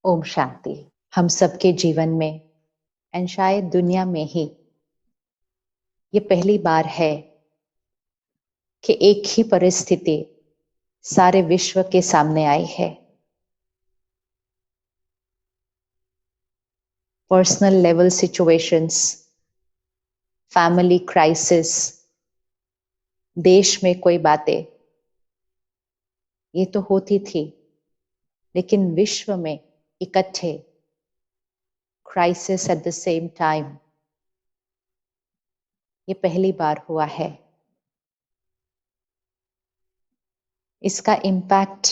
ओम शांति। हम सबके जीवन में एंड शायद दुनिया में ही ये पहली बार है कि एक ही परिस्थिति सारे विश्व के सामने आई है। Personal level situations, family crisis, देश में कोई बातें ये तो होती थी, लेकिन विश्व में इकट्ठे crisis at the same time ये पहली बार हुआ है। इसका इम्पैक्ट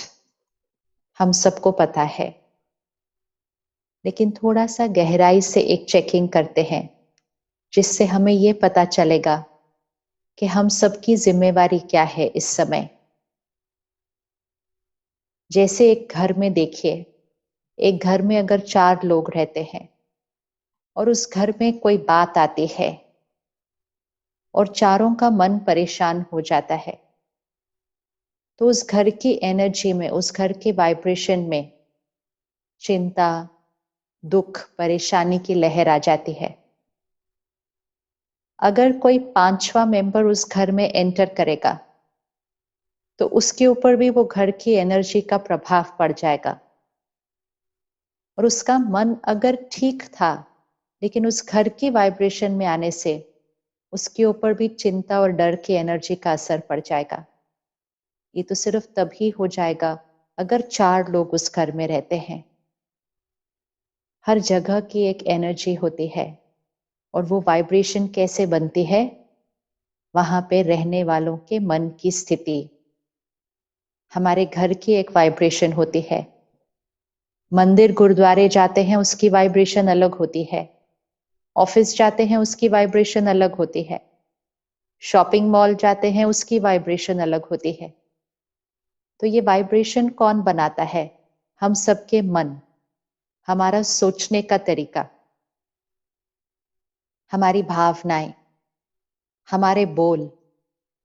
हम सबको पता है, लेकिन थोड़ा सा गहराई से एक चेकिंग करते हैं जिससे हमें ये पता चलेगा कि हम सबकी जिम्मेवारी क्या है इस समय। जैसे एक घर में देखिए, एक घर में अगर 4 लोग रहते हैं और उस घर में कोई बात आती है और चारों का मन परेशान हो जाता है, तो उस घर की एनर्जी में, उस घर के वाइब्रेशन में चिंता, दुख, परेशानी की लहर आ जाती है। अगर कोई 5वां मेंबर उस घर में एंटर करेगा तो उसके ऊपर भी वो घर की एनर्जी का प्रभाव पड़ जाएगा और उसका मन अगर ठीक था, लेकिन उस घर की वाइब्रेशन में आने से उसके ऊपर भी चिंता और डर की एनर्जी का असर पड़ जाएगा। ये तो सिर्फ तभी हो जाएगा अगर 4 लोग उस घर में रहते हैं। हर जगह की एक एनर्जी होती है और वो वाइब्रेशन कैसे बनती है, वहां पे रहने वालों के मन की स्थिति। हमारे घर की एक वाइब्रेशन होती है, मंदिर गुरुद्वारे जाते हैं उसकी वाइब्रेशन अलग होती है, ऑफिस जाते हैं उसकी वाइब्रेशन अलग होती है, शॉपिंग मॉल जाते हैं उसकी वाइब्रेशन अलग होती है। तो ये वाइब्रेशन कौन बनाता है? हम सबके मन, हमारा सोचने का तरीका, हमारी भावनाएं, हमारे बोल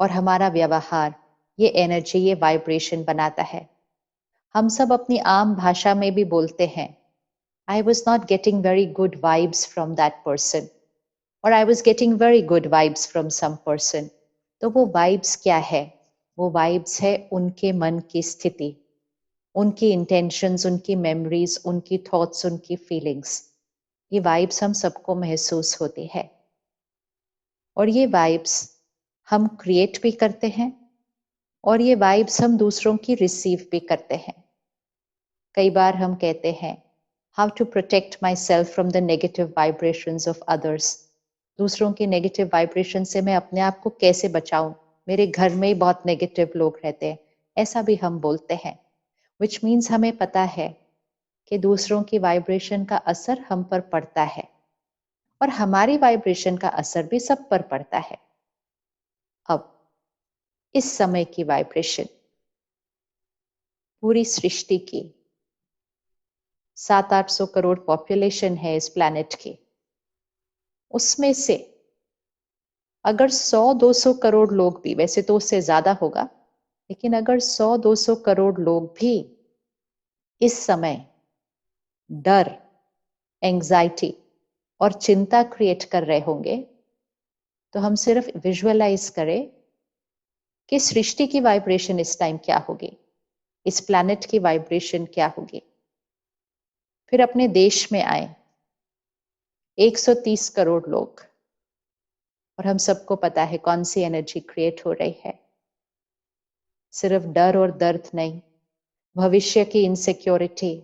और हमारा व्यवहार, ये एनर्जी, ये वाइब्रेशन बनाता है। हम सब अपनी आम भाषा में भी बोलते हैं, I was not getting very good vibes from that person, or I was getting very good vibes from some person. तो वो वाइब्स क्या है? वो वाइब्स है उनके मन की स्थिति, उनकी इंटेंशंस, उनकी मेमोरीज, उनकी थॉट्स, उनकी फीलिंग्स। ये वाइब्स हम सबको महसूस होती है और ये वाइब्स हम क्रिएट भी करते हैं और ये वाइब्स हम दूसरों की रिसीव भी करते हैं। कई बार हम कहते हैं, how to protect myself from the negative vibrations of others. दूसरों की नेगेटिव वाइब्रेशन से मैं अपने आप को कैसे बचाऊं? मेरे घर में ही बहुत नेगेटिव लोग रहते हैं, ऐसा भी हम बोलते हैं। विच मीन्स हमें पता है कि दूसरों की वाइब्रेशन का असर हम पर पड़ता है और हमारी वाइब्रेशन का असर भी सब पर पड़ता है। अब इस समय की वाइब्रेशन पूरी सृष्टि की 700-800 करोड़ पॉपुलेशन है इस प्लैनेट की, उसमें से अगर 100-200 करोड़ लोग भी, वैसे तो उससे ज्यादा होगा, लेकिन अगर 100-200 करोड़ लोग भी इस समय डर, एंजाइटी और चिंता क्रिएट कर रहे होंगे, तो हम सिर्फ विजुअलाइज करें कि सृष्टि की वाइब्रेशन इस टाइम क्या होगी, इस प्लैनेट की वाइब्रेशन क्या होगी। फिर अपने देश में आए 130 करोड़ लोग, और हम सबको पता है कौन सी एनर्जी क्रिएट हो रही है। सिर्फ डर और दर्द नहीं, भविष्य की इनसिक्योरिटी,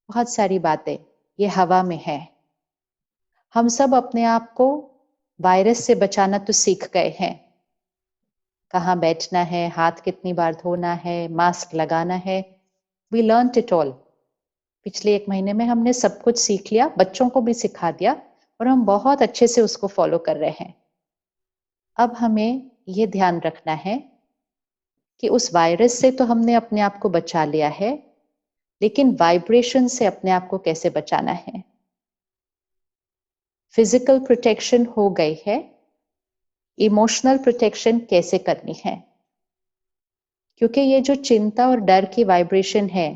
बहुत सारी बातें ये हवा में है। हम सब अपने आप को वायरस से बचाना तो सीख गए हैं, कहाँ बैठना है, हाथ कितनी बार धोना है, मास्क लगाना है। We learned it all. पिछले 1 महीने में हमने सब कुछ सीख लिया, बच्चों को भी सिखा दिया और हम बहुत अच्छे से उसको फॉलो कर रहे हैं। अब हमें ये ध्यान रखना है कि उस वायरस से तो हमने अपने आप को बचा लिया है, लेकिन वाइब्रेशन से अपने आप को कैसे बचाना है। फिजिकल प्रोटेक्शन हो गई है, इमोशनल प्रोटेक्शन कैसे करनी है। क्योंकि ये जो चिंता और डर की वाइब्रेशन है,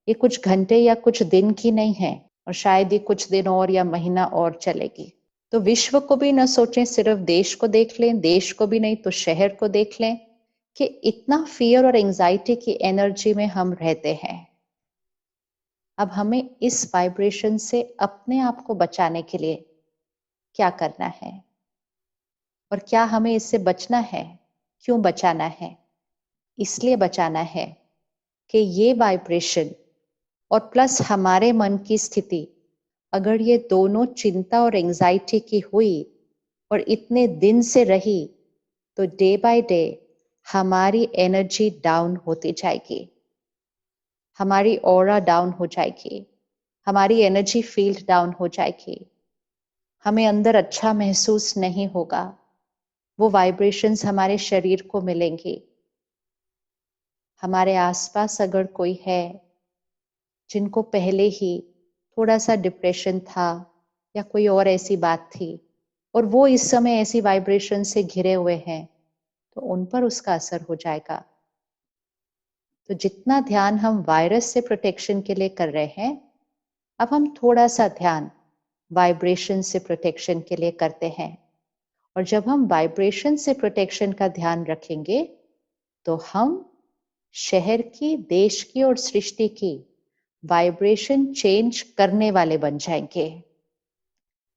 ये कुछ घंटे या कुछ दिन की नहीं है, और शायद ये कुछ दिन और या महीना और चलेगी। तो विश्व को भी न सोचें, सिर्फ देश को देख लें, देश को भी नहीं तो शहर को देख लें कि इतना फियर और एंजाइटी की एनर्जी में हम रहते हैं। अब हमें इस वाइब्रेशन से अपने आप को बचाने के लिए क्या करना है, और क्या हमें इससे बचना है, क्यों बचाना है? इसलिए बचाना है कि ये वाइब्रेशन और प्लस हमारे मन की स्थिति, अगर ये दोनों चिंता और एंजाइटी की हुई और इतने दिन से रही, तो डे बाय डे हमारी एनर्जी डाउन होती जाएगी, हमारी ऑरा डाउन हो जाएगी, हमारी एनर्जी फील्ड डाउन हो जाएगी, हमें अंदर अच्छा महसूस नहीं होगा, वो वाइब्रेशंस हमारे शरीर को मिलेंगी। हमारे आसपास अगर कोई है जिनको पहले ही थोड़ा सा डिप्रेशन था या कोई और ऐसी बात थी, और वो इस समय ऐसी वाइब्रेशन से घिरे हुए हैं, तो उन पर उसका असर हो जाएगा। तो जितना ध्यान हम वायरस से प्रोटेक्शन के लिए कर रहे हैं, अब हम थोड़ा सा ध्यान वाइब्रेशन से प्रोटेक्शन के लिए करते हैं। और जब हम वाइब्रेशन से प्रोटेक्शन का ध्यान रखेंगे, तो हम शहर की, देश की और सृष्टि की वाइब्रेशन चेंज करने वाले बन जाएंगे।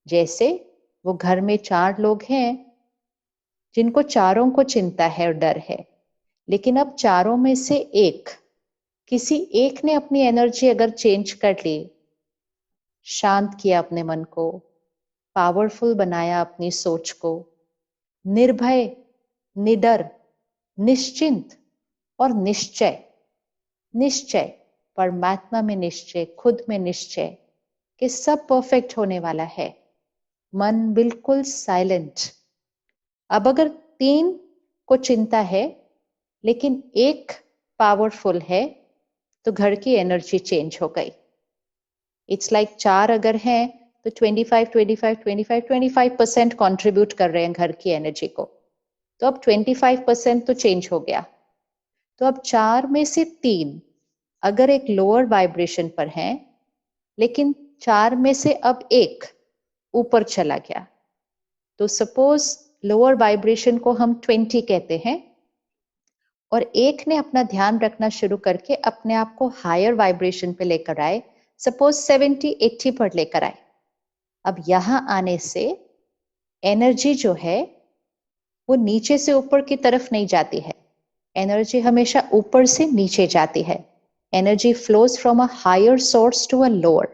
जैसे वो घर में 4 लोग हैं जिनको चारों को चिंता है और डर है, लेकिन अब चारों में से किसी एक ने अपनी एनर्जी अगर चेंज कर ली, शांत किया अपने मन को, पावरफुल बनाया अपनी सोच को, निर्भय, निडर, निश्चिंत और निश्चय, परमात्मा में निश्चय, खुद में निश्चय कि सब परफेक्ट होने वाला है, मन बिल्कुल साइलेंट। अब अगर 3 को चिंता है लेकिन एक पावरफुल है, तो घर की एनर्जी चेंज हो गई। इट्स लाइक 4 अगर हैं तो 25% कंट्रीब्यूट कर रहे हैं घर की एनर्जी को, तो अब 25% तो चेंज हो गया। तो अब 4 में से 3 अगर एक लोअर वाइब्रेशन पर हैं, लेकिन 4 में से अब एक ऊपर चला गया, तो सपोज लोअर वाइब्रेशन को हम 20 कहते हैं, और एक ने अपना ध्यान रखना शुरू करके अपने आप को हायर वाइब्रेशन पे लेकर आए, सपोज 70-80 पर लेकर आए। अब यहां आने से एनर्जी जो है वो नीचे से ऊपर की तरफ नहीं जाती है, एनर्जी हमेशा ऊपर से नीचे जाती है। Energy flows from a higher source to a lower.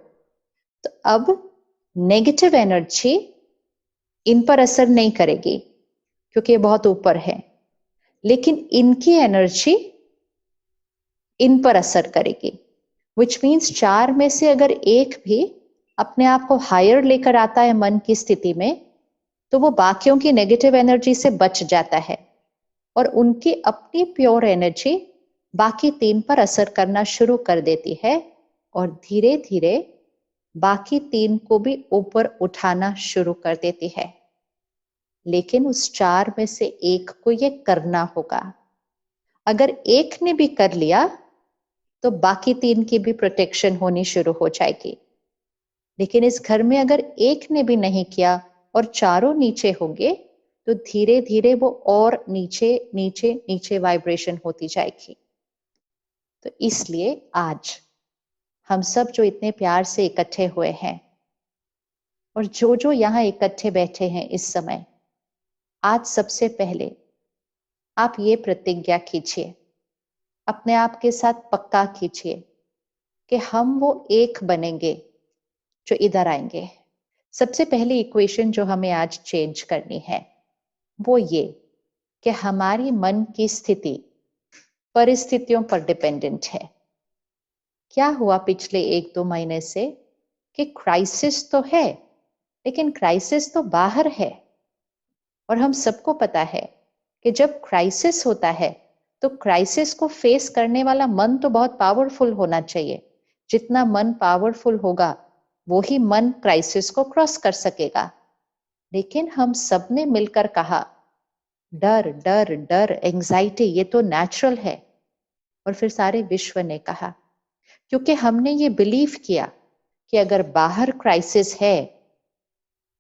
तो अब नेगेटिव एनर्जी इन पर असर नहीं करेगी क्योंकि ये बहुत ऊपर है, लेकिन इनकी एनर्जी इन पर असर करेगी, विच मीन्स 4 में से अगर एक भी अपने आप को हायर लेकर आता है मन की स्थिति में, तो वो बाकियों की नेगेटिव एनर्जी से बच जाता है, और उनकी अपनी प्योर एनर्जी बाकी 3 पर असर करना शुरू कर देती है, और धीरे धीरे बाकी 3 को भी ऊपर उठाना शुरू कर देती है। लेकिन उस 4 में से एक को ये करना होगा। अगर एक ने भी कर लिया तो बाकी 3 की भी प्रोटेक्शन होनी शुरू हो जाएगी। लेकिन इस घर में अगर एक ने भी नहीं किया और चारों नीचे होंगे, तो धीरे धीरे वो और नीचे नीचे नीचे वाइब्रेशन होती जाएगी। तो इसलिए आज हम सब जो इतने प्यार से इकट्ठे हुए हैं, और जो जो यहाँ इकट्ठे बैठे हैं इस समय, आज सबसे पहले आप ये प्रतिज्ञा कीजिए, अपने आप के साथ पक्का कीजिए कि हम वो एक बनेंगे जो इधर आएंगे। सबसे पहली इक्वेशन जो हमें आज चेंज करनी है वो ये कि हमारी मन की स्थिति परिस्थितियों पर डिपेंडेंट है। क्या हुआ पिछले 1-2 महीने से कि क्राइसिस तो है, लेकिन क्राइसिस तो बाहर है, और हम सबको पता है कि जब क्राइसिस होता है तो क्राइसिस को फेस करने वाला मन तो बहुत पावरफुल होना चाहिए। जितना मन पावरफुल होगा वो ही मन क्राइसिस को क्रॉस कर सकेगा। लेकिन हम सब ने मिलकर कहा डर डर डर, एंजाइटी ये तो नेचुरल है, और फिर सारे विश्व ने कहा क्योंकि हमने ये बिलीव किया कि अगर बाहर क्राइसिस है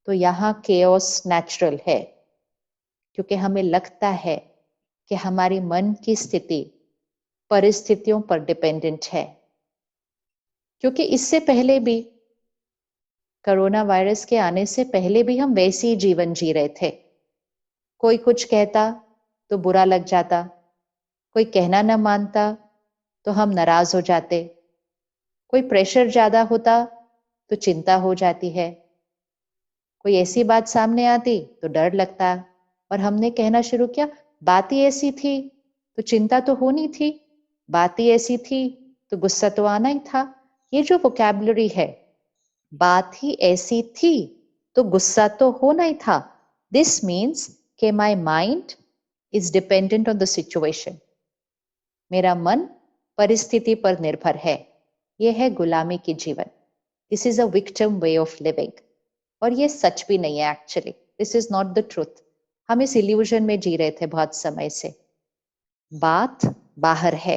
तो यहाँ केओस नेचुरल है, क्योंकि हमें लगता है कि हमारी मन की स्थिति परिस्थितियों पर डिपेंडेंट है। क्योंकि इससे पहले भी, कोरोना वायरस के आने से पहले भी हम वैसे ही जीवन जी रहे थे। कोई कुछ कहता तो बुरा लग जाता, कोई कहना न मानता तो हम नाराज हो जाते, कोई प्रेशर ज्यादा होता तो चिंता हो जाती है, कोई ऐसी बात सामने आती तो डर लगता, और हमने कहना शुरू किया बात ही ऐसी थी तो चिंता तो होनी थी, बात ही ऐसी थी तो गुस्सा तो आना ही था। ये जो वोकैबुलरी है, बात ही ऐसी थी तो गुस्सा तो होना ही था, दिस मीन्स कि my mind is dependent on the situation. मेरा मन परिस्थिति पर निर्भर है। यह है गुलामी की जीवन। This is a victim way of living. और ये सच भी नहीं है actually, this is not the truth. हम इस इल्यूजन में जी रहे थे बहुत समय से। बात बाहर है,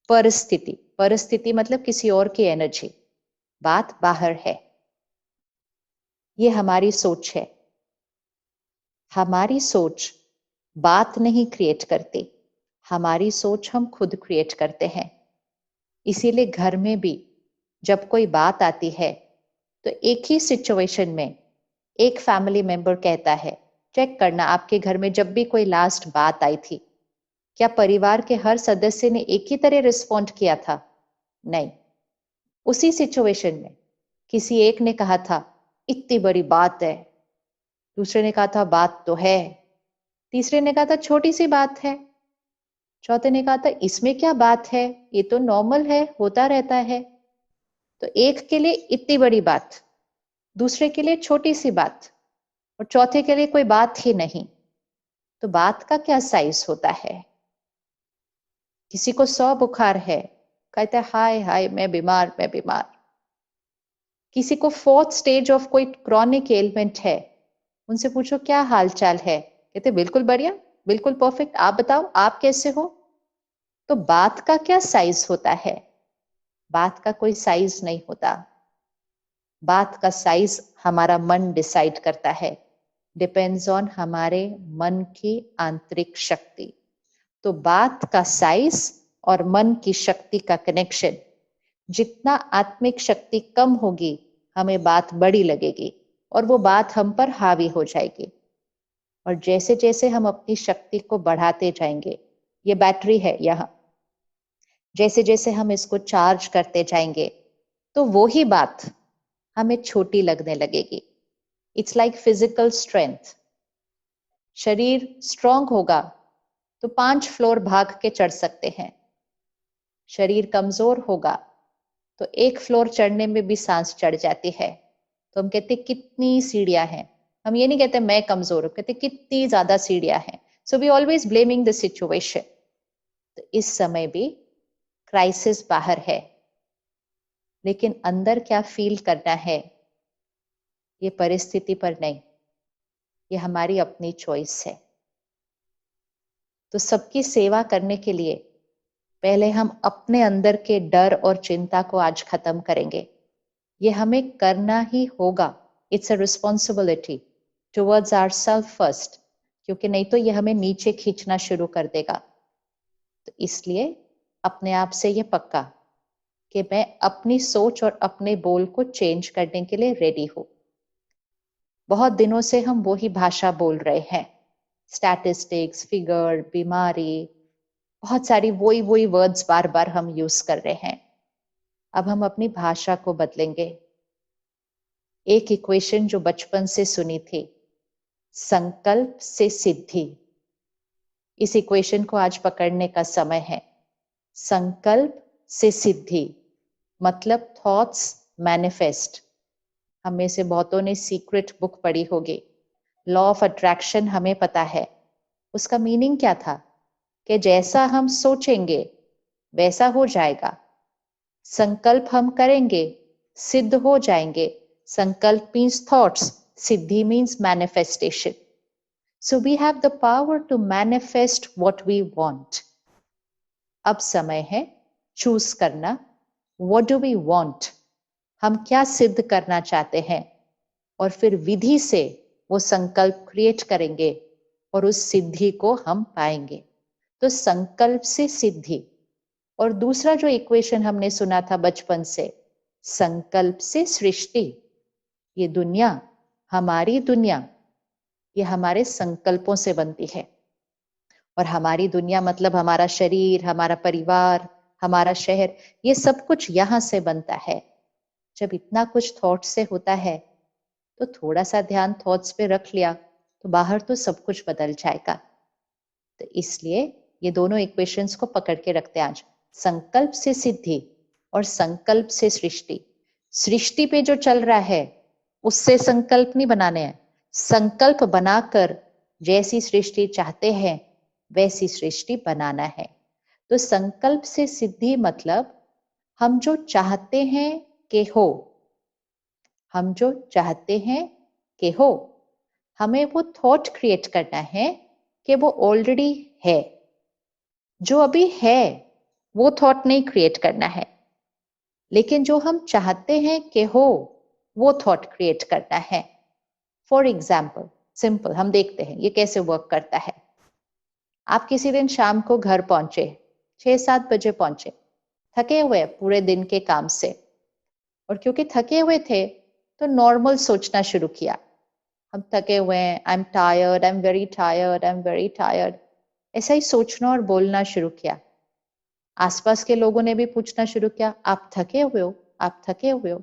परिस्थिति, परिस्थिति मतलब किसी और की एनर्जी, बात बाहर है। ये हमारी सोच है। हमारी सोच बात नहीं क्रिएट करती, हमारी सोच हम खुद क्रिएट करते हैं। इसीलिए घर में भी जब कोई बात आती है तो एक ही सिचुएशन में एक फैमिली मेंबर कहता है, चेक करना आपके घर में जब भी कोई लास्ट बात आई थी, क्या परिवार के हर सदस्य ने एक ही तरह रिस्पॉन्ड किया था? नहीं। उसी सिचुएशन में किसी एक ने कहा था इतनी बड़ी बात है, दूसरे ने कहा था बात तो है, तीसरे ने कहा था छोटी सी बात है, चौथे ने कहा था इसमें क्या बात है, ये तो नॉर्मल है, होता रहता है। तो एक के लिए इतनी बड़ी बात, दूसरे के लिए छोटी सी बात, और चौथे के लिए कोई बात ही नहीं। तो बात का क्या साइज होता है? किसी को 100 बुखार है, कहता है हाय हाय मैं बीमार, मैं बीमार। किसी को 4th स्टेज ऑफ कोई क्रॉनिक एलिमेंट है, उनसे पूछो क्या हाल चाल है, कहते बिल्कुल बढ़िया, बिल्कुल परफेक्ट, आप बताओ आप कैसे हो। तो बात का क्या साइज होता है? बात का कोई साइज नहीं होता। बात का साइज हमारा मन डिसाइड करता है, डिपेंड्स ऑन हमारे मन की आंतरिक शक्ति। तो बात का साइज और मन की शक्ति का कनेक्शन, जितना आत्मिक शक्ति कम होगी हमें बात बड़ी लगेगी और वो बात हम पर हावी हो जाएगी। और जैसे जैसे हम अपनी शक्ति को बढ़ाते जाएंगे, ये बैटरी है यहाँ, जैसे जैसे हम इसको चार्ज करते जाएंगे तो वो ही बात हमें छोटी लगने लगेगी। It's like physical strength. शरीर स्ट्रांग होगा तो 5 फ्लोर भाग के चढ़ सकते हैं, शरीर कमजोर होगा तो 1 फ्लोर चढ़ने में भी सांस चढ़ जाती है। तो हम कहते कितनी सीढ़ियां हैं, हम ये नहीं कहते मैं कमजोर हूं, कहते कितनी ज्यादा सीढ़ियां हैं। So we always blaming the situation. तो इस समय भी क्राइसिस बाहर है, लेकिन अंदर क्या फील करना है ये परिस्थिति पर नहीं, ये हमारी अपनी चॉइस है। तो सबकी सेवा करने के लिए पहले हम अपने अंदर के डर और चिंता को आज खत्म करेंगे। ये हमें करना ही होगा। It's a responsibility towards our self first, क्योंकि नहीं तो ये हमें नीचे खींचना शुरू कर देगा। तो इसलिए अपने आप से ये पक्का कि मैं अपनी सोच और अपने बोल को चेंज करने के लिए रेडी हूं। बहुत दिनों से हम वो ही भाषा बोल रहे हैं, स्टैटिस्टिक्स, फिगर, बीमारी, बहुत सारी वही वही वर्ड्स बार बार हम यूज कर रहे हैं। अब हम अपनी भाषा को बदलेंगे। एक इक्वेशन जो बचपन से सुनी थी, संकल्प से सिद्धि, इस इक्वेशन को आज पकड़ने का समय है। संकल्प से सिद्धि मतलब थॉट्स मैनिफेस्ट। हम में से बहुतों ने सीक्रेट बुक पढ़ी होगी, लॉ ऑफ अट्रैक्शन हमें पता है। उसका मीनिंग क्या था कि जैसा हम सोचेंगे वैसा हो जाएगा। संकल्प हम करेंगे सिद्ध हो जाएंगे। संकल्प means thoughts, Siddhi means manifestation. So we have the power to manifest what we want. अब समय है चूज करना, व्हाट डू वी वांट, हम क्या सिद्ध करना चाहते हैं, और फिर विधि से वो संकल्प क्रिएट करेंगे और उस सिद्धि को हम पाएंगे। तो संकल्प से सिद्धि। और दूसरा जो इक्वेशन हमने सुना था बचपन से, संकल्प से सृष्टि। ये दुनिया, हमारी दुनिया, ये हमारे संकल्पों से बनती है। और हमारी दुनिया मतलब हमारा शरीर, हमारा परिवार, हमारा शहर, ये सब कुछ यहां से बनता है। जब इतना कुछ थॉट से होता है तो थोड़ा सा ध्यान थॉट्स पे रख लिया तो बाहर तो सब कुछ बदल जाएगा। तो इसलिए ये दोनों इक्वेशंस को पकड़ के रखते हैं आज, संकल्प से सिद्धि और संकल्प से सृष्टि। सृष्टि पे जो चल रहा है उससे संकल्प नहीं बनाने हैं, संकल्प बनाकर जैसी सृष्टि चाहते हैं वैसी सृष्टि बनाना है। तो संकल्प से सिद्धि मतलब हम जो चाहते हैं कि हो, हम जो चाहते हैं कि हो, हमें वो थॉट क्रिएट करना है कि वो ऑलरेडी है। जो अभी है वो थॉट नहीं क्रिएट करना है, लेकिन जो हम चाहते हैं कि हो वो थॉट क्रिएट करना है। फॉर एग्जाम्पल, सिंपल हम देखते हैं ये कैसे वर्क करता है। आप किसी दिन शाम को घर पहुंचे, 6-7 बजे पहुंचे, थके हुए पूरे दिन के काम से, और क्योंकि थके हुए थे तो नॉर्मल सोचना शुरू किया, हम थके हुए हैं, I am tired, I am very tired, I am very tired, ऐसा ही सोचना और बोलना शुरू किया। आसपास के लोगों ने भी पूछना शुरू किया, आप थके हुए हो, आप थके हुए हो।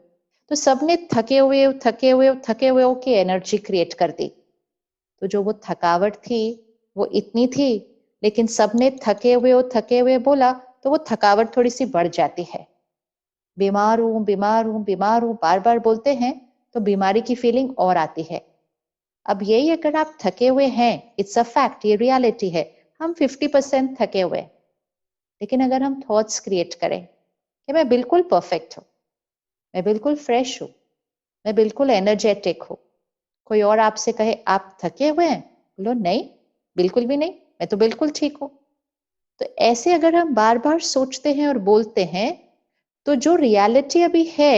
तो सबने थके हुए थके हुए थके हुए हो की एनर्जी क्रिएट कर दी। तो जो वो थकावट थी वो इतनी थी, लेकिन सबने थके हुए बोला तो वो थकावट थोड़ी सी बढ़ जाती है। बीमार हूं बीमार हूं बीमार हूं बार बार बोलते हैं तो बीमारी की फीलिंग और आती है। अब यही अगर आप थके हुए हैं, इट्स अ फैक्ट, ये रियलिटी है, हम 50% थके हुए, लेकिन अगर हम थॉट्स क्रिएट करें कि मैं बिल्कुल परफेक्ट हूं, मैं बिल्कुल फ्रेश हूं, मैं बिल्कुल एनर्जेटिक हूं, कोई और आपसे कहे आप थके हुए हैं, बोलो नहीं, बिल्कुल भी नहीं, मैं तो बिल्कुल ठीक हूं। तो ऐसे अगर हम बार बार सोचते हैं और बोलते हैं तो जो रियलिटी अभी है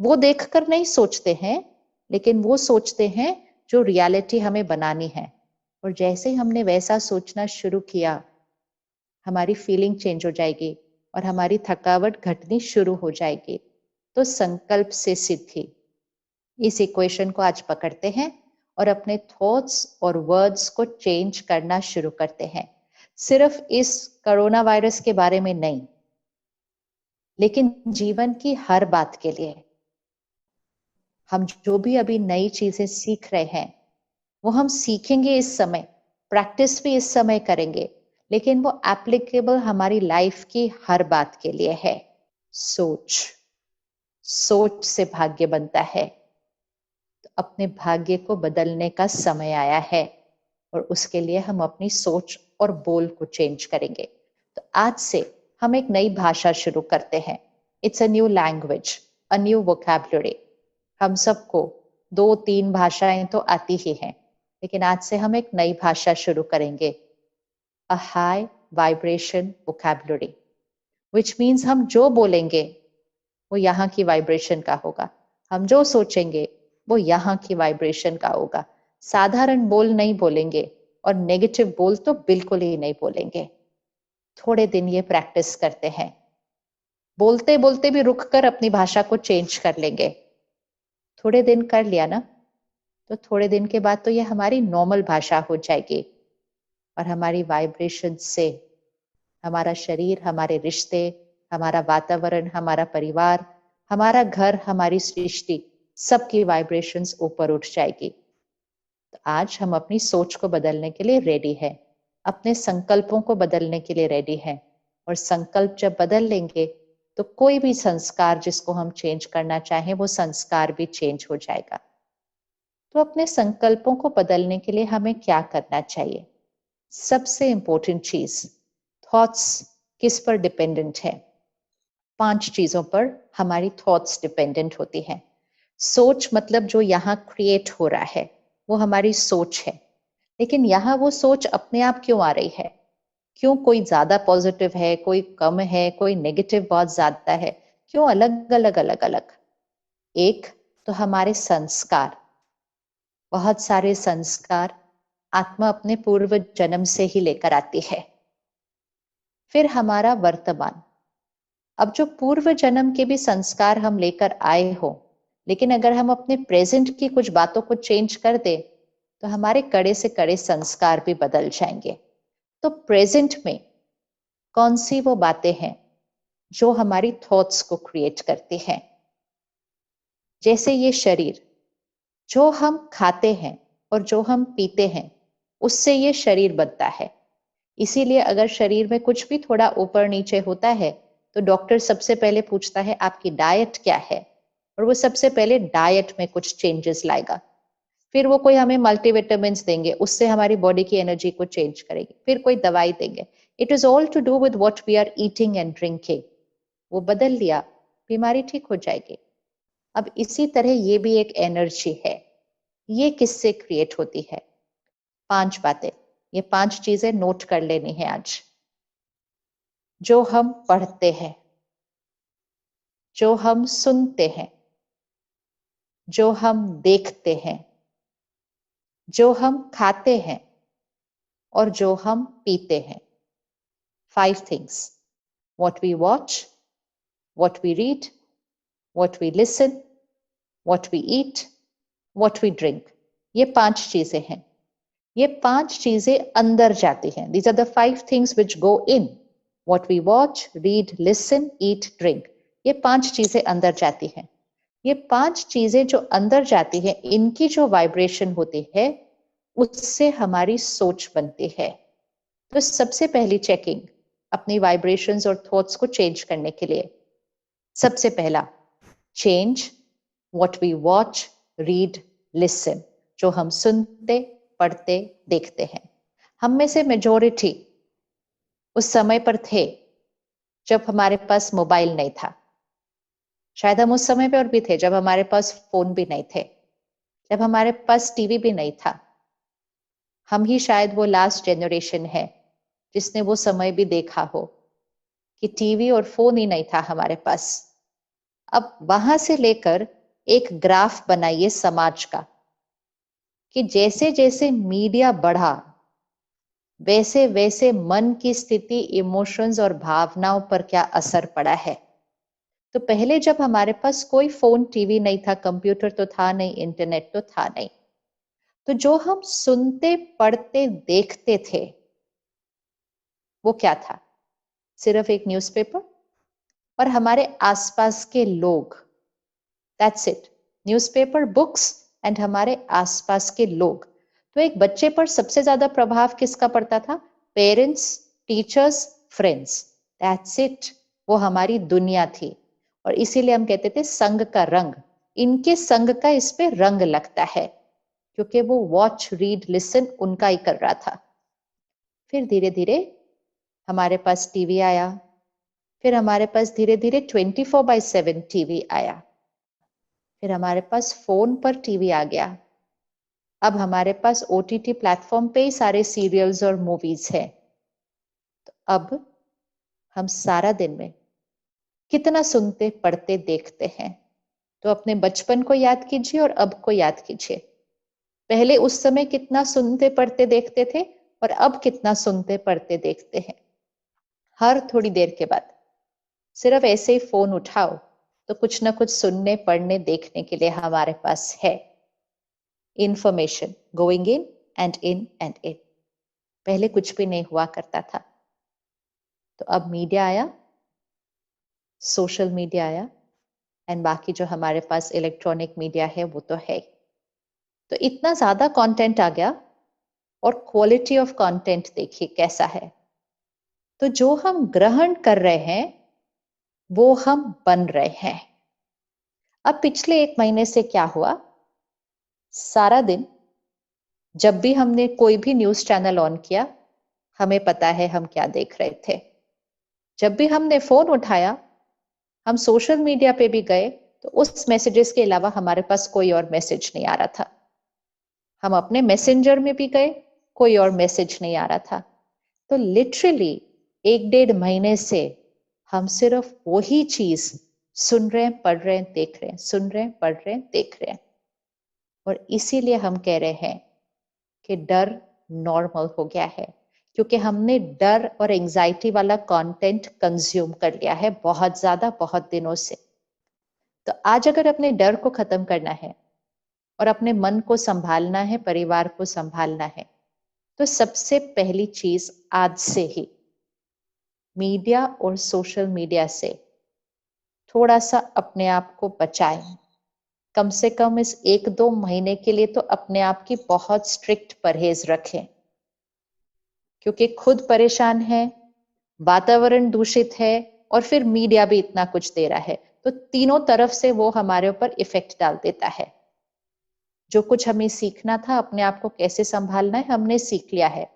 वो देखकर नहीं सोचते हैं, लेकिन वो सोचते हैं जो रियलिटी हमें बनानी है। और जैसे ही हमने वैसा सोचना शुरू किया, हमारी फीलिंग चेंज हो जाएगी और हमारी थकावट घटनी शुरू हो जाएगी। तो संकल्प से सिद्धि, इस इक्वेशन को आज पकड़ते हैं और अपने थॉट्स और वर्ड्स को चेंज करना शुरू करते हैं। सिर्फ इस कोरोना वायरस के बारे में नहीं, लेकिन जीवन की हर बात के लिए। हम जो भी अभी नई चीजें सीख रहे हैं वो हम सीखेंगे इस समय, प्रैक्टिस भी इस समय करेंगे, लेकिन वो एप्लीकेबल हमारी लाइफ की हर बात के लिए है। सोच, सोच से भाग्य बनता है। तो अपने भाग्य को बदलने का समय आया है और उसके लिए हम अपनी सोच और बोल को चेंज करेंगे। तो आज से हम एक नई भाषा शुरू करते हैं। It's a new language, a new vocabulary. हम सबको 2-3 भाषाएं तो आती ही हैं, लेकिन आज से हम एक नई भाषा शुरू करेंगे, a high vibration vocabulary, which means हम जो बोलेंगे वो यहाँ की वाइब्रेशन का होगा, हम जो सोचेंगे वो यहाँ की वाइब्रेशन का होगा। साधारण बोल नहीं बोलेंगे और नेगेटिव बोल तो बिल्कुल ही नहीं बोलेंगे। थोड़े दिन ये प्रैक्टिस करते हैं, बोलते बोलते भी रुक कर अपनी भाषा को चेंज कर लेंगे। थोड़े दिन कर लिया ना, तो थोड़े दिन के बाद तो ये हमारी नॉर्मल भाषा हो जाएगी और हमारी वाइब्रेशन से हमारा शरीर, हमारे रिश्ते, हमारा वातावरण, हमारा परिवार, हमारा घर, हमारी सृष्टि, सबकी वाइब्रेशंस ऊपर उठ जाएगी। तो आज हम अपनी सोच को बदलने के लिए रेडी है, अपने संकल्पों को बदलने के लिए रेडी है। और संकल्प जब बदल लेंगे तो कोई भी संस्कार जिसको हम चेंज करना चाहें वो संस्कार भी चेंज हो जाएगा। तो अपने संकल्पों को बदलने के लिए हमें क्या करना चाहिए? सबसे इंपॉर्टेंट चीज, थॉट्स किस पर डिपेंडेंट है? 5 चीजों पर हमारी थॉट्स डिपेंडेंट होती हैं। सोच मतलब जो यहाँ क्रिएट हो रहा है वो हमारी सोच है, लेकिन यहाँ वो सोच अपने आप क्यों आ रही है? क्यों कोई ज्यादा पॉजिटिव है, कोई कम है, कोई नेगेटिव बहुत ज्यादा है, क्यों अलग अलग अलग अलग? एक तो हमारे संस्कार, बहुत सारे संस्कार आत्मा अपने पूर्व जन्म से ही लेकर आती है। फिर हमारा वर्तमान, अब जो पूर्व जन्म के भी संस्कार हम लेकर आए हो, लेकिन अगर हम अपने प्रेजेंट की कुछ बातों को चेंज कर दे तो हमारे कड़े से कड़े संस्कार भी बदल जाएंगे। तो प्रेजेंट में कौन सी वो बातें हैं जो हमारी थॉट्स को क्रिएट करती हैं? जैसे ये शरीर, जो हम खाते हैं और जो हम पीते हैं उससे ये शरीर बनता है। इसीलिए अगर शरीर में कुछ भी थोड़ा ऊपर नीचे होता है तो डॉक्टर सबसे पहले पूछता है आपकी डाइट क्या है, और वो सबसे पहले डाइट में कुछ चेंजेस लाएगा। फिर वो कोई हमें मल्टीविटामिन देंगे, उससे हमारी बॉडी की एनर्जी को चेंज करेगी। फिर कोई दवाई देंगे। It is all to do with what we are eating and drinking. वो बदल लिया, बीमारी ठीक हो जाएगी। अब इसी तरह ये भी एक एनर्जी है। ये किससे क्रिएट होती है? 5 बातें, ये 5 चीजें नोट कर लेनी है आज। जो हम पढ़ते हैं, जो हम सुनते हैं, जो हम देखते हैं, जो हम खाते हैं और जो हम पीते हैं। 5 things. What we watch, what we read, what we listen, what we eat, what we drink. ये 5 चीजें हैं। ये 5 चीजें अंदर जाती हैं। These are the 5 things which go in. What we watch, read, listen, eat, drink. ये 5 चीजें अंदर जाती हैं। ये 5 चीजें जो अंदर जाती हैं, इनकी जो वाइब्रेशन होती है उससे हमारी सोच बनती है। तो सबसे पहली चेकिंग अपनी वाइब्रेशंस और थॉट्स को चेंज करने के लिए, सबसे पहला change what we watch, read, listen. जो हम सुनते, पढ़ते, देखते हैं। हम में से मेजॉरिटी उस समय पर थे जब हमारे पास मोबाइल नहीं था। शायद हम उस समय पे और भी थे जब हमारे पास फोन भी नहीं थे, जब हमारे पास टीवी भी नहीं था। हम ही शायद वो लास्ट जनरेशन है जिसने वो समय भी देखा हो कि टीवी और फोन ही नहीं था हमारे पास। अब वहां से लेकर एक ग्राफ बनाइए समाज का कि जैसे जैसे मीडिया बढ़ा वैसे वैसे मन की स्थिति, इमोशंस और भावनाओं पर क्या असर पड़ा है। तो पहले जब हमारे पास कोई फोन, टीवी नहीं था, कंप्यूटर तो था नहीं, इंटरनेट तो था नहीं, तो जो हम सुनते, पढ़ते, देखते थे वो क्या था? सिर्फ एक न्यूज़पेपर और हमारे आसपास के लोग। That's it. Newspaper, books and हमारे आसपास के लोग। तो एक बच्चे पर सबसे ज्यादा प्रभाव किसका पड़ता था? Parents, teachers, friends. That's it. वो हमारी दुनिया थी। और इसीलिए हम कहते थे संग का रंग। इनके संग का इस पे रंग लगता है क्योंकि वो वॉच, रीड, लिसन उनका ही कर रहा था। फिर धीरे धीरे हमारे पास टीवी आया। फिर हमारे पास धीरे धीरे 24/7 टीवी आया। फिर हमारे पास फोन पर टीवी आ गया। अब हमारे पास ओटीटी प्लेटफॉर्म पे ही सारे सीरियल्स और मूवीज हैं। तो अब हम सारा दिन में कितना सुनते, पढ़ते, देखते हैं? तो अपने बचपन को याद कीजिए और अब को याद कीजिए। पहले उस समय कितना सुनते, पढ़ते, देखते थे और अब कितना सुनते, पढ़ते, देखते हैं। हर थोड़ी देर के बाद सिर्फ ऐसे ही फोन उठाओ तो कुछ ना कुछ सुनने, पढ़ने, देखने के लिए हमारे पास है। Information going in and in and in. पहले कुछ भी नहीं हुआ करता था। तो अब मीडिया आया, सोशल मीडिया आया एंड बाकी जो हमारे पास इलेक्ट्रॉनिक मीडिया है वो तो है। तो इतना ज्यादा कंटेंट आ गया और क्वालिटी ऑफ कंटेंट देखिए कैसा है। तो जो हम ग्रहण कर रहे हैं वो हम बन रहे हैं। अब पिछले 1 महीने से क्या हुआ? सारा दिन जब भी हमने कोई भी न्यूज चैनल ऑन किया, हमें पता है हम क्या देख रहे थे। जब भी हमने फोन उठाया, हम सोशल मीडिया पे भी गए तो उस मैसेजेस के अलावा हमारे पास कोई और मैसेज नहीं आ रहा था। हम अपने मैसेंजर में भी गए, कोई और मैसेज नहीं आ रहा था। तो लिटरली 1-1.5 महीने से हम सिर्फ वही चीज सुन रहे हैं, पढ़ रहे हैं, देख रहे हैं, सुन रहे हैं, पढ़ रहे हैं, देख रहे हैं। और इसीलिए हम कह रहे हैं कि डर नॉर्मल हो गया है, क्योंकि हमने डर और एंजाइटी वाला कंटेंट कंज्यूम कर लिया है बहुत ज्यादा, बहुत दिनों से। तो आज अगर अपने डर को खत्म करना है और अपने मन को संभालना है, परिवार को संभालना है, तो सबसे पहली चीज आज से ही मीडिया और सोशल मीडिया से थोड़ा सा अपने आप को बचाएं। कम से कम इस 1-2 महीने के लिए तो अपने आप की बहुत स्ट्रिक्ट परहेज रखें, क्योंकि खुद परेशान है, वातावरण दूषित है और फिर मीडिया भी इतना कुछ दे रहा है, तो तीनों तरफ से वो हमारे ऊपर इफेक्ट डाल देता है। जो कुछ हमें सीखना था, अपने आप को कैसे संभालना है, हमने सीख लिया है।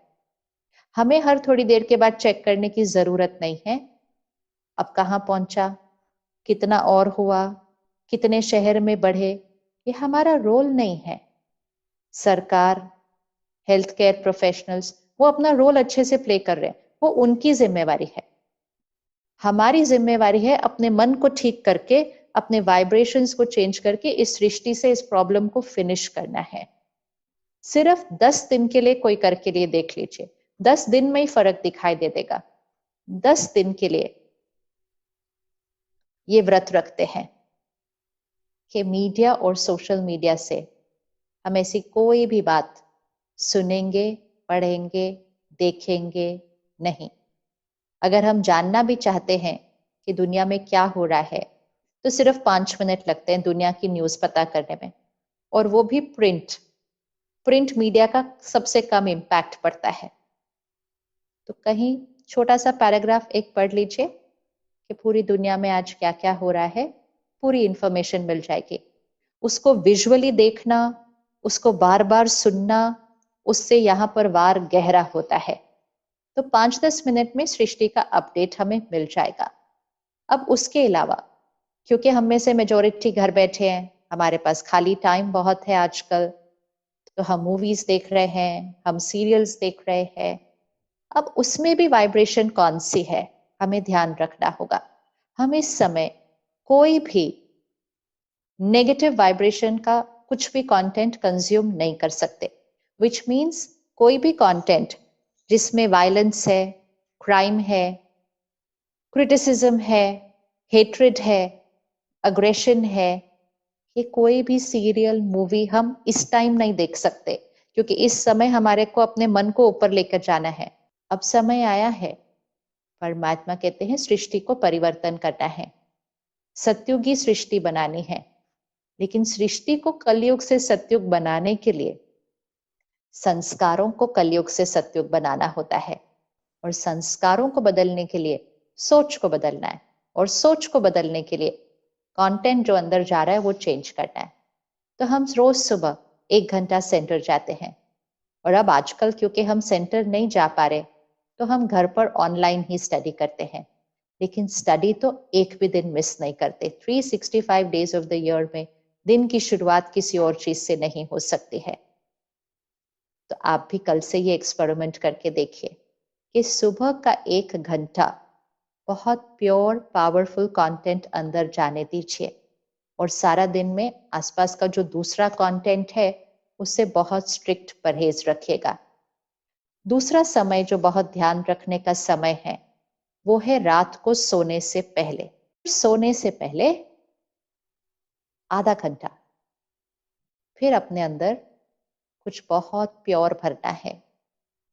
हमें हर थोड़ी देर के बाद चेक करने की जरूरत नहीं है अब कहाँ पहुंचा, कितना और हुआ, कितने शहर में बढ़े, ये हमारा रोल नहीं है। सरकार, हेल्थ केयर प्रोफेशनल्स, वो अपना रोल अच्छे से प्ले कर रहे हैं, वो उनकी जिम्मेवारी है। हमारी जिम्मेवारी है अपने मन को ठीक करके, अपने वाइब्रेशंस को चेंज करके इस सृष्टि से इस प्रॉब्लम को फिनिश करना है। सिर्फ 10 दिन के लिए कोई करके लिए देख लीजिए, 10 दिन में ही फर्क दिखाई दे देगा। 10 दिन के लिए ये व्रत रखते हैं कि मीडिया और सोशल मीडिया से हम ऐसी कोई भी बात सुनेंगे, पढ़ेंगे, देखेंगे नहीं। अगर हम जानना भी चाहते हैं कि दुनिया में क्या हो रहा है, तो सिर्फ 5 मिनट लगते हैं दुनिया की न्यूज पता करने में, और वो भी प्रिंट मीडिया का सबसे कम इम्पैक्ट पड़ता है। तो कहीं छोटा सा पैराग्राफ एक पढ़ लीजिए कि पूरी दुनिया में आज क्या क्या हो रहा है, पूरी इंफॉर्मेशन मिल जाएगी। उसको विजुअली देखना, उसको बार बार सुनना, उससे यहाँ पर वार गहरा होता है। तो 5-10 मिनट में सृष्टि का अपडेट हमें मिल जाएगा। अब उसके अलावा, क्योंकि हम में से मेजोरिटी घर बैठे हैं, हमारे पास खाली टाइम बहुत है आजकल, तो हम मूवीज देख रहे हैं, हम सीरियल्स देख रहे हैं। अब उसमें भी वाइब्रेशन कौन सी है, हमें ध्यान रखना होगा। हम इस समय कोई भी नेगेटिव वाइब्रेशन का कुछ भी कंटेंट कंज्यूम नहीं कर सकते, विच मीन्स कोई भी कंटेंट जिसमें वायलेंस है, क्राइम है, क्रिटिसिज्म है, हेट्रेड है, अग्रेशन है, ये कोई भी सीरियल, मूवी हम इस टाइम नहीं देख सकते, क्योंकि इस समय हमारे को अपने मन को ऊपर लेकर जाना है। अब समय आया है, परमात्मा कहते हैं सृष्टि को परिवर्तन करना है, सत्युगी सृष्टि बनानी है। लेकिन सृष्टि को कलयुग से सत्युग बनाने के लिए संस्कारों को कलयुग से सत्युग बनाना होता है, और संस्कारों को बदलने के लिए सोच को बदलना है, और सोच को बदलने के लिए कंटेंट जो अंदर जा रहा है वो चेंज करना है। तो हम रोज सुबह 1 घंटा सेंटर जाते हैं, और अब आजकल क्योंकि हम सेंटर नहीं जा पा रहे, तो हम घर पर ऑनलाइन ही स्टडी करते हैं। लेकिन स्टडी तो एक भी दिन मिस नहीं करते। 365 डेज ऑफ द ईयर में दिन की शुरुआत किसी और चीज से नहीं हो सकती है। तो आप भी कल से ये एक्सपेरिमेंट करके देखिए कि सुबह का 1 घंटा बहुत प्योर पावरफुल कंटेंट अंदर जाने दीजिए, और सारा दिन में आसपास का जो दूसरा कंटेंट है उससे बहुत स्ट्रिक्ट परहेज रखिएगा। दूसरा समय जो बहुत ध्यान रखने का समय है, वो है रात को सोने से पहले। सोने से पहले आधा घंटा फिर अपने अंदर कुछ बहुत प्योर भरना है।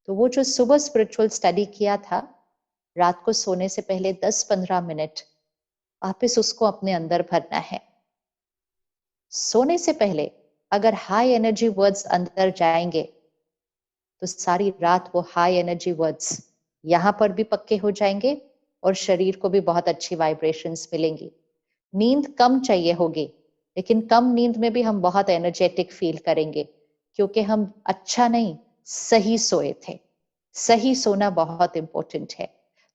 तो वो जो सुबह स्पिरिचुअल स्टडी किया था, रात को सोने से पहले 10-15 मिनट वापस उसको अपने अंदर भरना है। सोने से पहले अगर हाई एनर्जी वर्ड्स अंदर जाएंगे, तो सारी रात वो हाई एनर्जी वर्ड्स यहाँ पर भी पक्के हो जाएंगे, और शरीर को भी बहुत अच्छी वाइब्रेशंस मिलेंगी। नींद कम चाहिए होगी, लेकिन कम नींद में भी हम बहुत एनर्जेटिक फील करेंगे, क्योंकि हम अच्छा नहीं, सही सोए थे। सही सोना बहुत इंपॉर्टेंट है।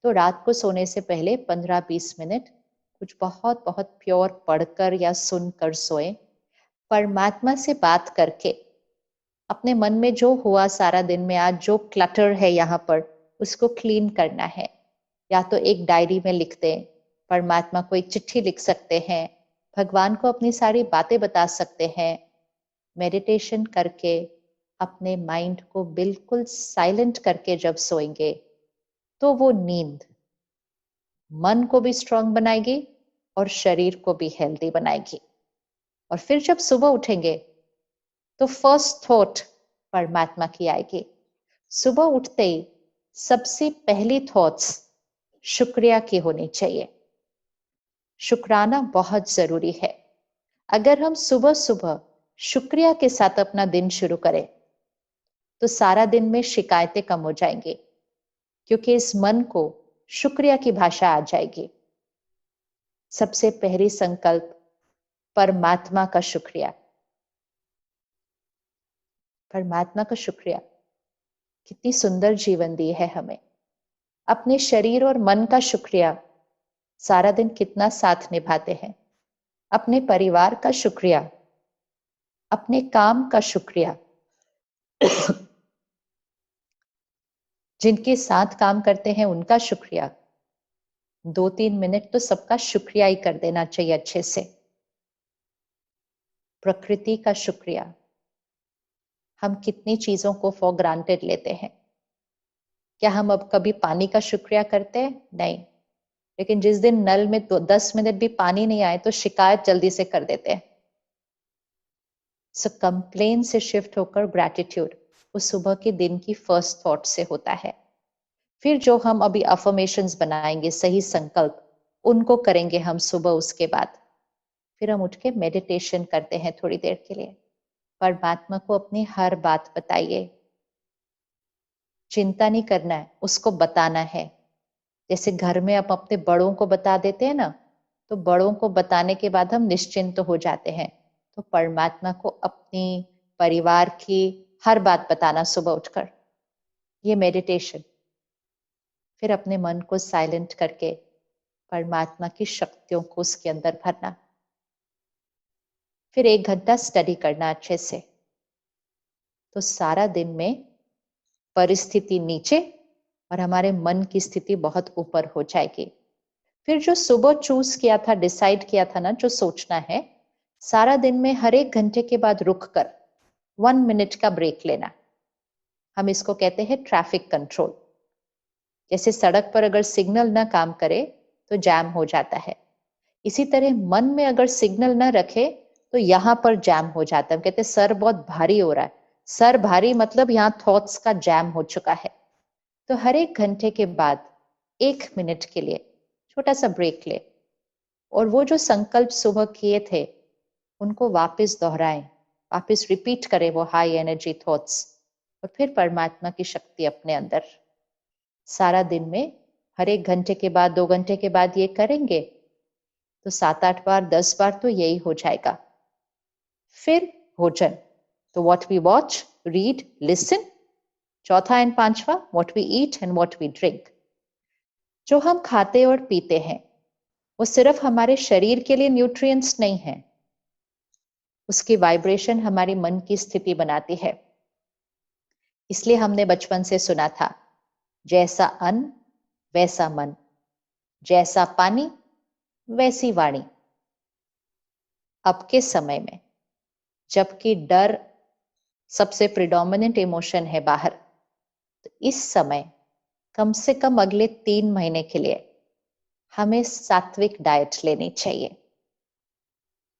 तो रात को सोने से पहले 15-20 मिनट कुछ बहुत बहुत प्योर पढ़कर या सुनकर सोएं। परमात्मा से बात करके अपने मन में जो हुआ सारा दिन में, आज जो क्लटर है यहाँ पर, उसको क्लीन करना है। या तो एक डायरी में लिख दें, परमात्मा को एक चिट्ठी लिख सकते हैं, भगवान को अपनी सारी बातें बता सकते हैं। मेडिटेशन करके अपने माइंड को बिल्कुल साइलेंट करके जब सोएंगे तो वो नींद मन को भी स्ट्रांग बनाएगी और शरीर को भी हेल्दी बनाएगी। और फिर जब सुबह उठेंगे तो फर्स्ट थॉट परमात्मा की आएगी। सुबह उठते ही सबसे पहली थॉट्स शुक्रिया की होनी चाहिए। शुक्राना बहुत जरूरी है। अगर हम सुबह सुबह शुक्रिया के साथ अपना दिन शुरू करें तो सारा दिन में शिकायतें कम हो जाएंगी, क्योंकि इस मन को शुक्रिया की भाषा आ जाएगी। सबसे पहली संकल्प परमात्मा का शुक्रिया। परमात्मा का शुक्रिया, कितनी सुंदर जीवन दी है हमें। अपने शरीर और मन का शुक्रिया, सारा दिन कितना साथ निभाते हैं। अपने परिवार का शुक्रिया, अपने काम का शुक्रिया, जिनके साथ काम करते हैं उनका शुक्रिया। 2-3 मिनट तो सबका शुक्रिया ही कर देना चाहिए अच्छे से। प्रकृति का शुक्रिया, हम कितनी चीजों को फॉर ग्रांटेड लेते हैं। क्या हम अब कभी पानी का शुक्रिया करते हैं? नहीं। लेकिन जिस दिन नल में 10 मिनट भी पानी नहीं आए तो शिकायत जल्दी से कर देते हैं। सो कंप्लेन से शिफ्ट होकर ग्रैटिट्यूड, उस सुबह के दिन की फर्स्ट थॉट से होता है। फिर जो हम अभी अफर्मेशंस बनाएंगे, सही संकल्प, उनको करेंगे हम सुबह। उसके बाद फिर हम उठ के मेडिटेशन करते हैं थोड़ी देर के लिए। परमात्मा को अपनी हर बात बताइए। चिंता नहीं करना है, उसको बताना है। जैसे घर में आप अपने बड़ों को बता देते हैं ना, तो बड़ों को बताने के बाद हम निश्चिंत हो जाते हैं। तो परमात्मा को अपनी परिवार की हर बात बताना सुबह उठकर, ये मेडिटेशन। फिर अपने मन को साइलेंट करके परमात्मा की शक्तियों को उसके अंदर भरना। फिर 1 घंटा स्टडी करना अच्छे से। तो सारा दिन में परिस्थिति नीचे और हमारे मन की स्थिति बहुत ऊपर हो जाएगी। फिर जो सुबह चूज किया था, डिसाइड किया था ना, जो सोचना है, सारा दिन में हर 1 घंटे के बाद रुक कर 1 मिनट का ब्रेक लेना। हम इसको कहते हैं ट्रैफिक कंट्रोल। जैसे सड़क पर अगर सिग्नल ना काम करे तो जैम हो जाता है, इसी तरह मन में अगर सिग्नल ना रखे तो यहाँ पर जैम हो जाता है। हम कहते हैं सर बहुत भारी हो रहा है। सर भारी मतलब यहाँ थॉट्स का जैम हो चुका है। तो हर 1 घंटे के बाद 1 मिनट के लिए छोटा सा ब्रेक ले और वो जो संकल्प सुबह किए थे उनको वापस दोहराएं, वापस रिपीट करें वो हाई एनर्जी थॉट्स। और फिर परमात्मा की शक्ति अपने अंदर। सारा दिन में हर 1 घंटे के बाद, 2 घंटे के बाद ये करेंगे तो 7-8 बार, 10 बार तो यही हो जाएगा। फिर भोजन, तो what we watch, read, listen. चौथा एंड 5वां, what we eat and what we drink. जो हम खाते और पीते हैं वो सिर्फ हमारे शरीर के लिए न्यूट्रिएंट्स नहीं है, उसकी वाइब्रेशन हमारी मन की स्थिति बनाती है। इसलिए हमने बचपन से सुना था, जैसा अन्न वैसा मन, जैसा पानी वैसी वाणी। अब के समय में जबकि डर सबसे प्रिडोमिनेंट इमोशन है बाहर, तो इस समय कम से कम अगले 3 महीने के लिए हमें सात्विक डाइट लेनी चाहिए।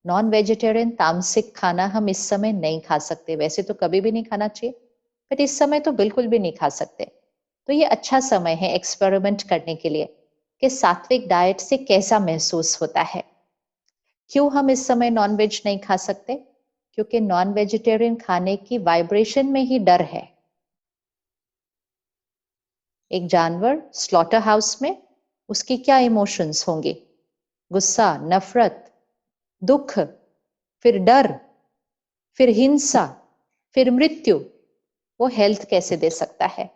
नॉन वेजिटेरियन तामसिक खाना हम इस समय नहीं खा सकते। वैसे तो कभी भी नहीं खाना चाहिए, बट इस समय तो बिल्कुल भी नहीं खा सकते। तो ये अच्छा समय है एक्सपेरिमेंट करने के लिए कि सात्विक डाइट से कैसा महसूस होता है। क्यों हम इस समय नॉनवेज नहीं खा सकते? क्योंकि नॉन वेजिटेरियन खाने की वाइब्रेशन में ही डर है। एक जानवर स्लॉटर हाउस में, उसकी क्या इमोशंस होंगे? गुस्सा, नफरत, दुख, फिर डर, फिर हिंसा, फिर मृत्यु। वो हेल्थ कैसे दे सकता है?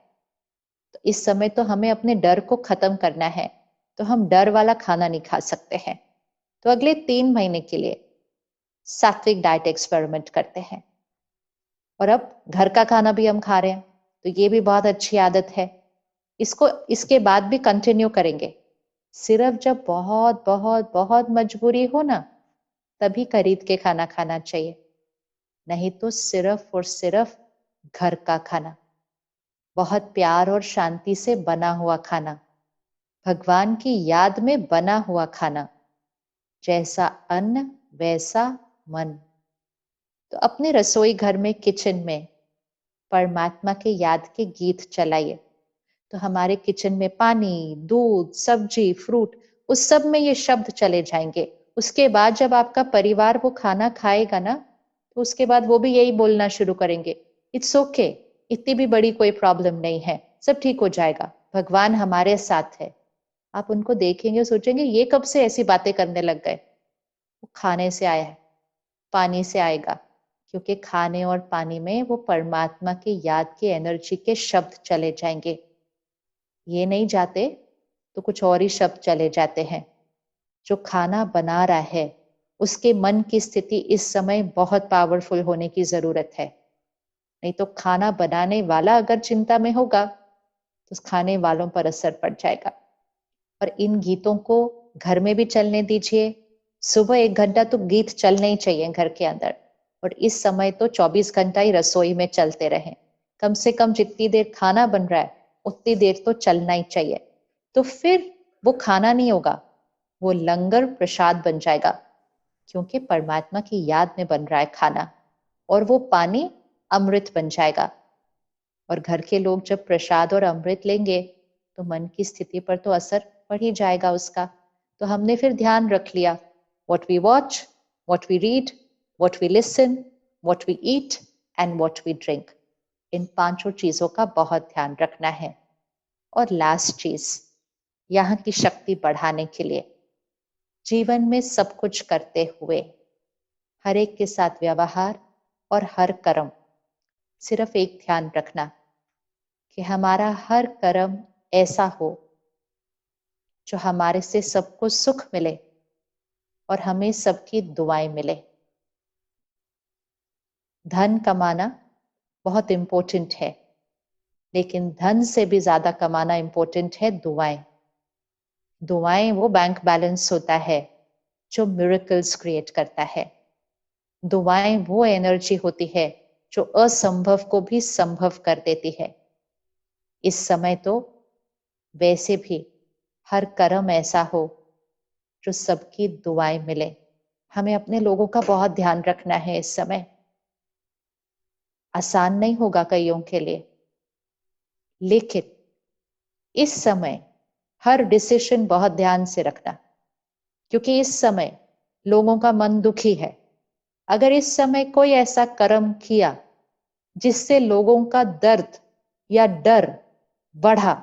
तो इस समय तो हमें अपने डर को खत्म करना है, तो हम डर वाला खाना नहीं खा सकते हैं। तो अगले 3 महीने के लिए सात्विक डाइट एक्सपेरिमेंट करते हैं। और अब घर का खाना भी हम खा रहे हैं, तो ये भी बहुत अच्छी आदत है। इसको इसके बाद भी कंटिन्यू करेंगे। सिर्फ जब बहुत बहुत बहुत मजबूरी हो ना, तभी खरीद के खाना खाना चाहिए, नहीं तो सिर्फ और सिर्फ घर का खाना, बहुत प्यार और शांति से बना हुआ खाना, भगवान की याद में बना हुआ खाना, जैसा अन्न वैसा मन। तो अपने रसोई घर में, किचन में परमात्मा के याद के गीत चलाइए, तो हमारे किचन में पानी, दूध, सब्जी, फ्रूट, उस सब में ये शब्द चले जाएंगे। उसके बाद जब आपका परिवार वो खाना खाएगा ना, तो उसके बाद वो भी यही बोलना शुरू करेंगे, इट्स ओके, इतनी भी बड़ी कोई प्रॉब्लम नहीं है, सब ठीक हो जाएगा, भगवान हमारे साथ है। आप उनको देखेंगे, सोचेंगे ये कब से ऐसी बातें करने लग गए। वो खाने से आया है, पानी से आएगा, क्योंकि खाने और पानी में वो परमात्मा की याद की एनर्जी के शब्द चले जाएंगे। ये नहीं जाते तो कुछ और ही शब्द चले जाते हैं। जो खाना बना रहा है उसके मन की स्थिति इस समय बहुत पावरफुल होने की जरूरत है, नहीं तो खाना बनाने वाला अगर चिंता में होगा तो खाने वालों पर असर पड़ जाएगा। और इन गीतों को घर में भी चलने दीजिए। सुबह 1 घंटा तो गीत चलने ही चाहिए घर के अंदर, और इस समय तो 24 घंटा ही रसोई में चलते रहें। कम से कम जितनी देर खाना बन रहा है उतनी देर तो चलना ही चाहिए। तो फिर वो खाना नहीं होगा, वो लंगर प्रसाद बन जाएगा, क्योंकि परमात्मा की याद में बन रहा है खाना, और वो पानी अमृत बन जाएगा। और घर के लोग जब प्रसाद और अमृत लेंगे तो मन की स्थिति पर तो असर पड़ ही जाएगा उसका। तो हमने फिर ध्यान रख लिया, what we watch, what we read, what we listen, what we eat and what we drink, इन 5 चीजों का बहुत ध्यान रखना है। और लास्ट चीज, यहाँ की शक्ति बढ़ाने के लिए जीवन में सब कुछ करते हुए हर एक के साथ व्यवहार और हर कर्म, सिर्फ एक ध्यान रखना कि हमारा हर कर्म ऐसा हो जो हमारे से सबको सुख मिले और हमें सबकी दुआएं मिले। धन कमाना बहुत इंपॉर्टेंट है, लेकिन धन से भी ज्यादा कमाना इंपॉर्टेंट है दुआएं। दुआएं वो बैंक बैलेंस होता है जो मिरेकल्स क्रिएट करता है। दुआएं वो एनर्जी होती है जो असंभव को भी संभव कर देती है। इस समय तो वैसे भी हर कर्म ऐसा हो जो सबकी दुआएं मिले। हमें अपने लोगों का बहुत ध्यान रखना है इस समय। आसान नहीं होगा कईयों के लिए, लेकिन इस समय हर डिसीजन बहुत ध्यान से रखना, क्योंकि इस समय लोगों का मन दुखी है। अगर इस समय कोई ऐसा कर्म किया जिससे लोगों का दर्द या डर बढ़ा,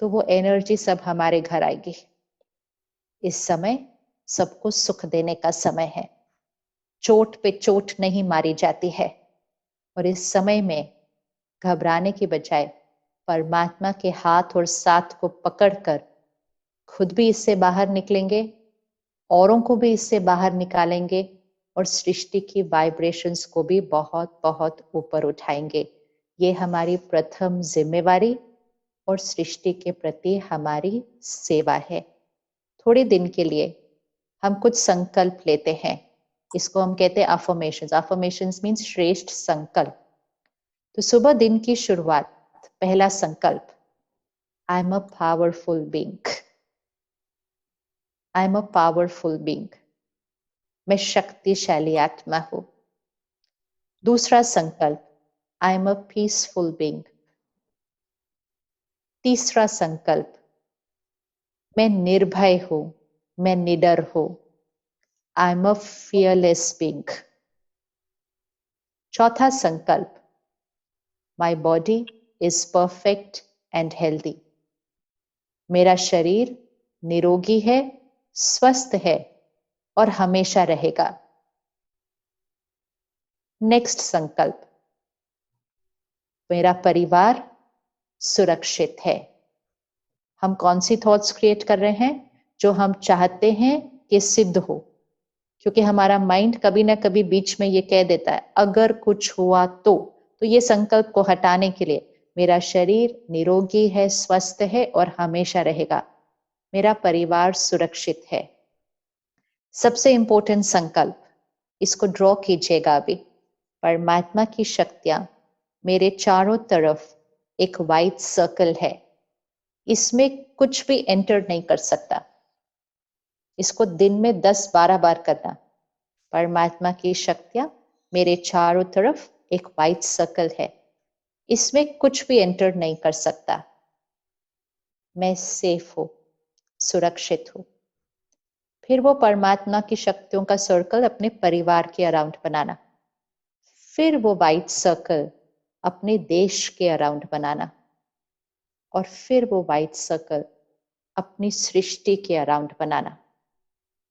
तो वो एनर्जी सब हमारे घर आएगी। इस समय सबको सुख देने का समय है, चोट पे चोट नहीं मारी जाती है। और इस समय में घबराने की बजाय परमात्मा के हाथ और साथ को पकड़कर खुद भी इससे बाहर निकलेंगे, औरों को भी इससे बाहर निकालेंगे, और सृष्टि की वाइब्रेशंस को भी बहुत बहुत ऊपर उठाएंगे। ये हमारी प्रथम जिम्मेवारी और सृष्टि के प्रति हमारी सेवा है। थोड़े दिन के लिए हम कुछ संकल्प लेते हैं, इसको हम कहते हैं अफर्मेशंस। अफर्मेशंस मीन्स श्रेष्ठ संकल्प। तो सुबह दिन की शुरुआत, पहला संकल्प, I am a powerful being. I am a powerful being, मैं शक्तिशाली आत्मा हूं। दूसरा संकल्प, I am a peaceful being. तीसरा संकल्प, मैं निर्भय हूं, मैं निडर हूं। I am a fearless being. चौथा संकल्प, my body is perfect and healthy. मेरा शरीर निरोगी है, स्वस्थ है और हमेशा रहेगा। नेक्स्ट संकल्प, मेरा परिवार सुरक्षित है। हम कौन सी थॉट्स क्रिएट कर रहे हैं? जो हम चाहते हैं कि सिद्ध हो, क्योंकि हमारा माइंड कभी ना कभी बीच में ये कह देता है अगर कुछ हुआ तो ये संकल्प को हटाने के लिए मेरा शरीर निरोगी है, स्वस्थ है और हमेशा रहेगा। मेरा परिवार सुरक्षित है। सबसे इंपॉर्टेंट संकल्प, इसको ड्रॉ कीजिएगा अभी। परमात्मा की शक्तियां मेरे चारों तरफ एक वाइट सर्कल है, इसमें कुछ भी एंटर नहीं कर सकता। इसको दिन में 10-12 बार करना। परमात्मा की शक्तियां मेरे चारों तरफ एक वाइट सर्कल है, इसमें कुछ भी एंटर नहीं कर सकता। मैं सेफ हूं, सुरक्षित हूं। फिर वो परमात्मा की शक्तियों का सर्कल अपने परिवार के अराउंड बनाना। फिर वो वाइट सर्कल अपने देश के अराउंड बनाना। और फिर वो वाइट सर्कल अपनी सृष्टि के अराउंड बनाना।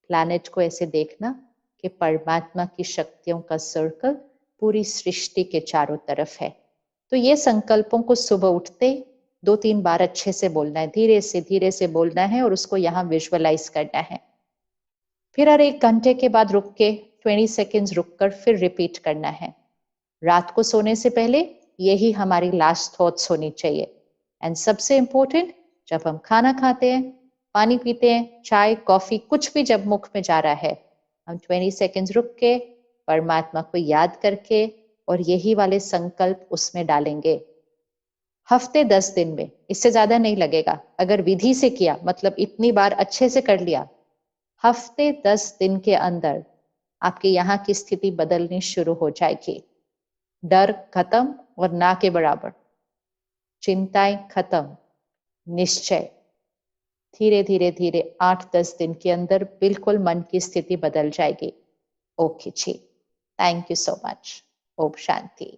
प्लैनेट को ऐसे देखना कि परमात्मा की शक्तियों का सर्कल पूरी सृष्टि के चारों तरफ है। तो ये संकल्पों को सुबह उठते 2-3 बार अच्छे से बोलना है, धीरे से बोलना है और उसको यहाँ विजुअलाइज करना है। फिर हर 1 घंटे के बाद रुक के 20 सेकेंड्स रुककर फिर रिपीट करना है। रात को सोने से पहले यही हमारी लास्ट थॉट्स होनी चाहिए। एंड सबसे इंपॉर्टेंट, जब हम खाना खाते हैं, पानी पीते हैं, चाय कॉफी कुछ भी जब मुख में जा रहा है, हम 20 सेकेंड्स रुक के परमात्मा को याद करके और यही वाले संकल्प उसमें डालेंगे। हफ्ते 10 दिन में, इससे ज्यादा नहीं लगेगा। अगर विधि से किया, मतलब इतनी बार अच्छे से कर लिया, हफ्ते 10 दिन के अंदर आपके यहाँ की स्थिति बदलनी शुरू हो जाएगी। डर खत्म और ना के बराबर, चिंताएं खत्म, निश्चय। धीरे धीरे 8-10 दिन के अंदर बिल्कुल मन की स्थिति बदल जाएगी। ओके जी, थैंक यू सो मच। ओम शांति।